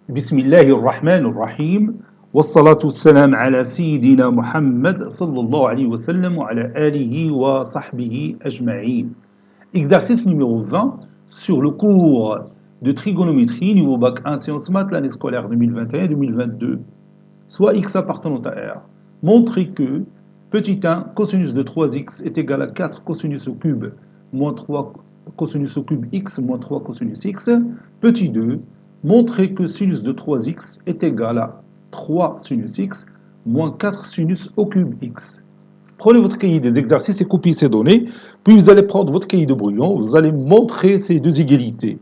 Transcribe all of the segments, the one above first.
بسم الله الرحمن الرحيم والصلاة والسلام على سيدنا محمد صلى الله عليه وسلم وعلى آله وصحبه أجمعين. Exercice numéro 20 sur le cours de trigonométrie niveau bac 1 sciences maths l'année scolaire 2021-2022. Soit x appartenant à R. Montrez que petit 1 cosinus de 3x est égal à 4 cosinus au cube moins 3 cosinus au cube x moins 3 cosinus x. Petit 2, montrez que sinus de 3x est égal à 3 sinus x moins 4 sinus au cube x. Prenez votre cahier des exercices et copiez ces données, puis vous allez prendre votre cahier de brouillon, vous allez montrer ces deux égalités.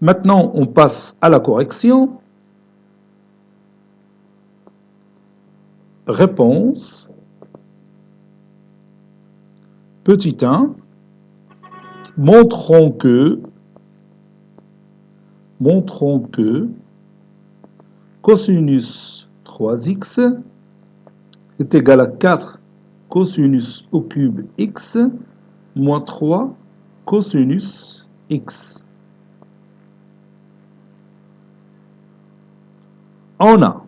Maintenant, on passe à la correction. Réponse. Petit 1. Montrons que cosinus 3x est égal à 4 cosinus au cube x moins 3 cosinus x. On a.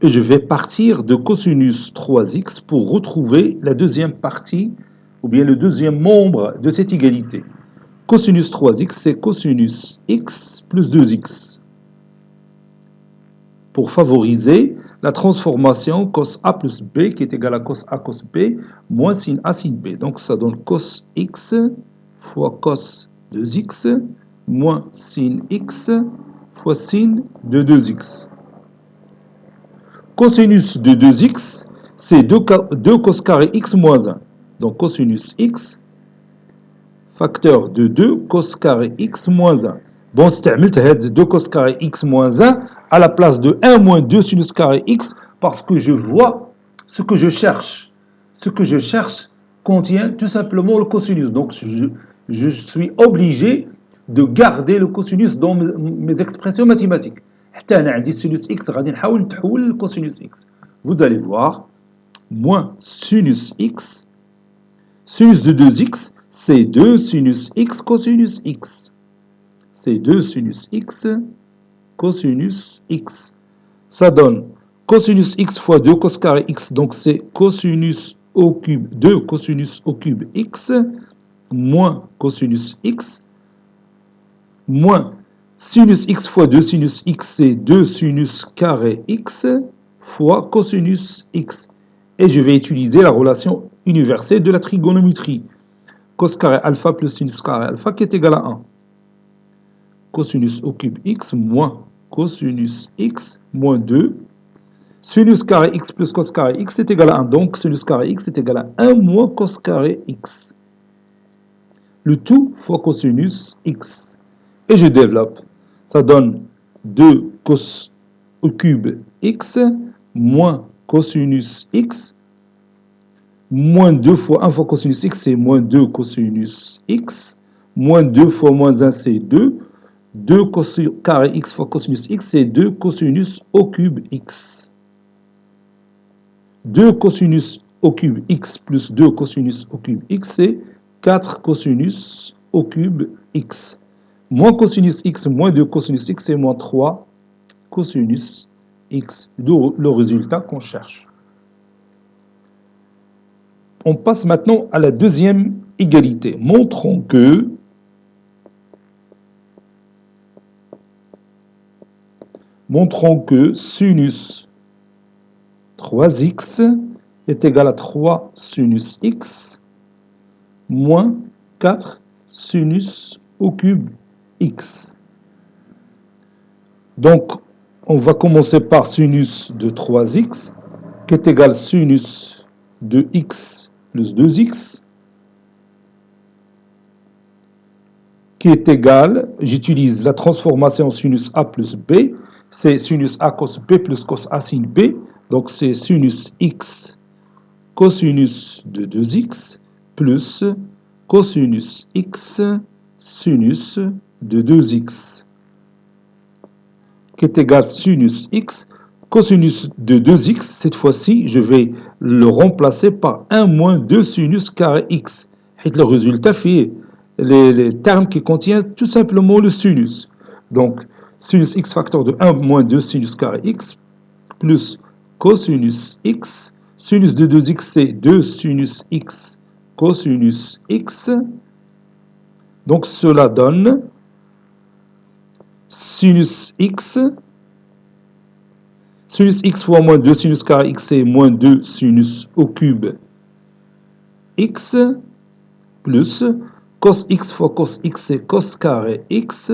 Et je vais partir de cosinus 3x pour retrouver la deuxième partie, ou bien le deuxième membre de cette égalité. Cosinus 3x, c'est cosinus x plus 2x. Pour favoriser la transformation cos A plus B, qui est égal à cos A cos B, moins sin A sin B. Donc ça donne cos x fois cos 2x, moins sin x fois sin de 2x. Cosinus de 2x, c'est 2 cos carré x moins 1. Donc cosinus x, facteur de 2 cos carré x moins 1. Bon, c'est 2 cos carré x moins 1 à la place de 1 moins 2 sinus carré x parce que je vois ce que je cherche. Ce que je cherche contient tout simplement le cosinus. Donc je suis obligé de garder le cosinus dans mes expressions mathématiques. Vous allez voir, moins sinus x, sinus de 2x, c'est 2 sinus x cosinus x. C'est 2 sinus x cosinus x. Ça donne cosinus x fois 2 cos carré x, donc c'est cosinus au cube, 2 cosinus au cube x, moins cosinus x, moins sinus x fois 2 sinus x, c'est 2 sinus carré x fois cosinus x. Et je vais utiliser la relation universelle de la trigonométrie. Cos carré alpha plus sinus carré alpha qui est égal à 1. Cosinus au cube x moins cosinus x moins 2. Sinus carré x plus cos carré x est égal à 1. Donc sinus carré x est égal à 1 moins cos carré x. Le tout fois cosinus x. Et je développe. Ça donne 2 cos au cube x moins cosinus x moins 2 fois 1 fois cosinus x, c'est moins 2 cosinus x, moins 2 fois moins 1, c'est 2, 2 cos carré x fois cosinus x, c'est 2 cosinus au cube x. 2 cosinus au cube x plus 2 cosinus au cube x, c'est 4 cosinus au cube x. Moins cosinus x moins 2 cosinus x, c'est moins 3 cosinus x. D'où le résultat qu'on cherche. On passe maintenant à la deuxième égalité. Montrons que sinus 3x est égal à 3 sinus x moins 4 sinus au cube x. Donc, on va commencer par sinus de 3x qui est égal à sinus de x plus 2x qui est égal, j'utilise la transformation sinus a plus b, c'est sinus a cos b plus cos a sin b, donc c'est sinus x cosinus de 2x plus cosinus x sinus de 2x qui est égal sinus x cosinus de 2x, cette fois-ci, je vais le remplacer par 1 moins 2 sinus carré x. Et le résultat fait les termes qui contiennent tout simplement le sinus. Donc, sinus x facteur de 1 moins 2 sinus carré x plus cosinus x. Sinus de 2x, c'est 2 sinus x cosinus x. Donc, cela donne sinus x. Sinus x fois moins 2 sinus carré x, c'est moins 2 sinus au cube x plus cos x fois cos x, c'est cos carré x.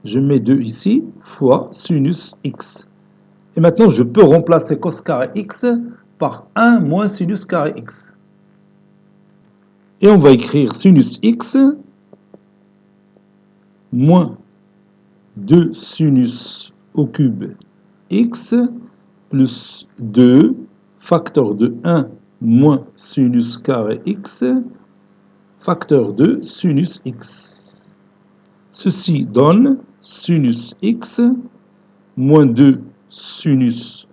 Je mets 2 ici, fois sinus x. Et maintenant, je peux remplacer cos carré x par 1 moins sinus carré x. Et on va écrire sinus x moins 2 sinus au cube x plus 2 facteur de 1 moins sinus carré x facteur de sinus x. Ceci donne sinus x moins 2 sinus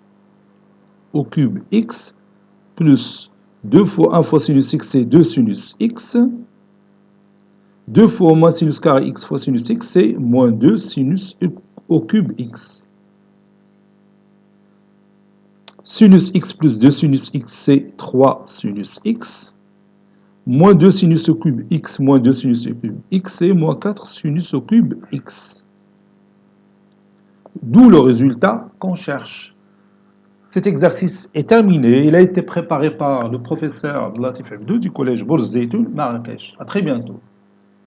au cube x plus 2 fois 1 fois sinus x, c'est 2 sinus x. 2 fois moins sinus carré x fois sinus x, c'est moins 2 sinus au cube x. Sinus x plus 2 sinus x, c'est 3 sinus x. Moins 2 sinus au cube x moins 2 sinus au cube x, c'est moins 4 sinus au cube x. D'où le résultat qu'on cherche. Cet exercice est terminé. Il a été préparé par le professeur Latif Abdou du collège Bourz Zeytoun, Marrakech. À très bientôt.